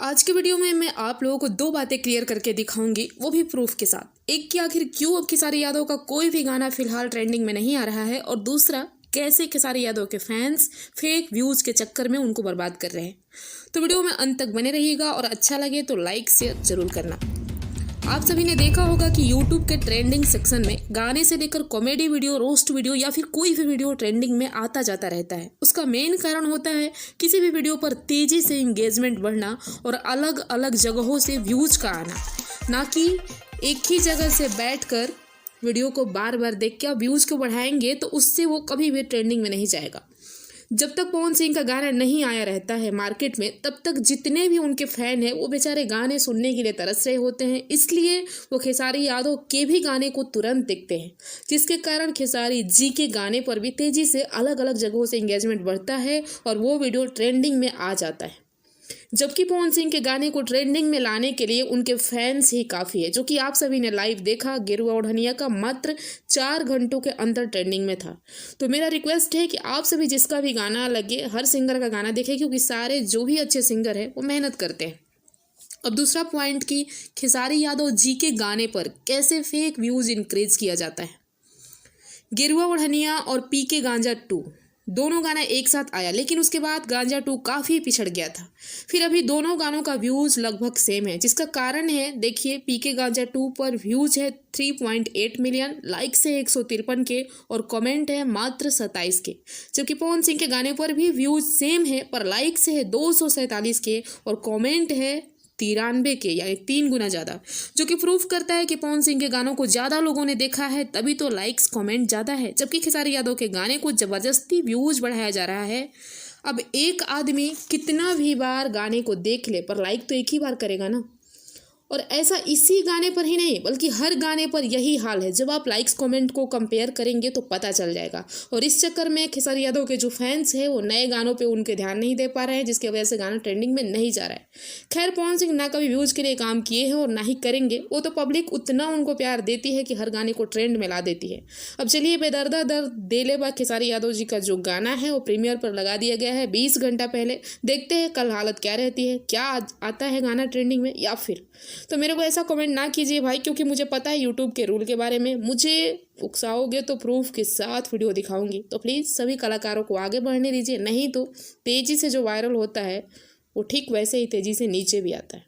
आज के वीडियो में मैं आप लोगों को दो बातें क्लियर करके दिखाऊंगी, वो भी प्रूफ के साथ। एक कि आखिर क्यों अब खेसारी यादव का कोई भी गाना फिलहाल ट्रेंडिंग में नहीं आ रहा है, और दूसरा कैसे खेसारी यादव के फैंस फेक व्यूज के चक्कर में उनको बर्बाद कर रहे हैं। तो वीडियो में अंत तक बने रहिएगा और अच्छा लगे तो लाइक शेयर जरूर करना। आप सभी ने देखा होगा कि YouTube के ट्रेंडिंग सेक्शन में गाने से लेकर कॉमेडी वीडियो, रोस्ट वीडियो या फिर कोई भी वीडियो ट्रेंडिंग में आता जाता रहता है। उसका मेन कारण होता है किसी भी वीडियो पर तेजी से इंगेजमेंट बढ़ना और अलग अलग जगहों से व्यूज का आना, ना कि एक ही जगह से बैठकर वीडियो को बार बार देख के व्यूज को बढ़ाएंगे तो उससे वो कभी भी ट्रेंडिंग में नहीं जाएगा। जब तक पवन सिंह का गाना नहीं आया रहता है मार्केट में, तब तक जितने भी उनके फैन हैं वो बेचारे गाने सुनने के लिए तरस रहे होते हैं। इसलिए वो खेसारी यादव के भी गाने को तुरंत देखते हैं, जिसके कारण खेसारी जी के गाने पर भी तेजी से अलग अलग जगहों से एंगेजमेंट बढ़ता है और वो वीडियो ट्रेंडिंग में आ जाता है। जबकि पवन सिंह के गाने को ट्रेंडिंग में लाने के लिए उनके फैंस ही काफ़ी है, जो कि आप सभी ने लाइव देखा। गेरुआ ओढ़निया का मात्र 4 घंटों के अंदर ट्रेंडिंग में था। तो मेरा रिक्वेस्ट है कि आप सभी जिसका भी गाना लगे, हर सिंगर का गाना देखें, क्योंकि सारे जो भी अच्छे सिंगर हैं वो मेहनत करते हैं। अब दूसरा पॉइंट कि खेसारी यादव जी के गाने पर कैसे फेक व्यूज़ इंक्रीज किया जाता है। गेरुआ ओढ़निया और पी के गांजा 2 दोनों गाना एक साथ आया, लेकिन उसके बाद गांजा 2 काफ़ी पिछड़ गया था। फिर अभी दोनों गानों का व्यूज़ लगभग सेम है, जिसका कारण है, देखिए, पी के गांजा 2 पर व्यूज़ है 3.8 मिलियन, लाइक्स है 153 के और कमेंट है मात्र 27 के। जबकि पवन सिंह के गाने पर भी व्यूज़ सेम है, पर लाइक्स है 247 के और कमेंट है 93 के, यानी 3 गुना ज़्यादा, जो कि प्रूफ करता है कि पवन सिंह के गानों को ज़्यादा लोगों ने देखा है, तभी तो लाइक्स कमेंट ज़्यादा है। जबकि खेसारी यादव के गाने को ज़बरदस्ती व्यूज़ बढ़ाया जा रहा है। अब एक आदमी कितना भी बार गाने को देख ले, पर लाइक तो एक ही बार करेगा ना। और ऐसा इसी गाने पर ही नहीं, बल्कि हर गाने पर यही हाल है। जब आप लाइक्स कमेंट को कंपेयर करेंगे तो पता चल जाएगा। और इस चक्कर में खेसारी यादव के जो फैंस हैं वो नए गानों पे उनके ध्यान नहीं दे पा रहे हैं, जिसकी वजह से गाना ट्रेंडिंग में नहीं जा रहा है। खैर, पवन सिंह ना कभी व्यूज़ के लिए काम किए हैं और ना ही करेंगे। वो तो पब्लिक उतना उनको प्यार देती है कि हर गाने को ट्रेंड में ला देती है। अब चलिए, बेदर्दा दर्द देले बा खेसारी यादव जी का जो गाना है वो प्रीमियर पर लगा दिया गया है 20 घंटा पहले। देखते हैं कल हालत क्या रहती है, क्या आता है गाना ट्रेंडिंग में या फिर। तो मेरे को ऐसा कमेंट ना कीजिए भाई, क्योंकि मुझे पता है यूट्यूब के रूल के बारे में। मुझे उकसाओगे तो प्रूफ के साथ वीडियो दिखाऊंगी। तो प्लीज़ सभी कलाकारों को आगे बढ़ने दीजिए, नहीं तो तेज़ी से जो वायरल होता है वो ठीक वैसे ही तेज़ी से नीचे भी आता है।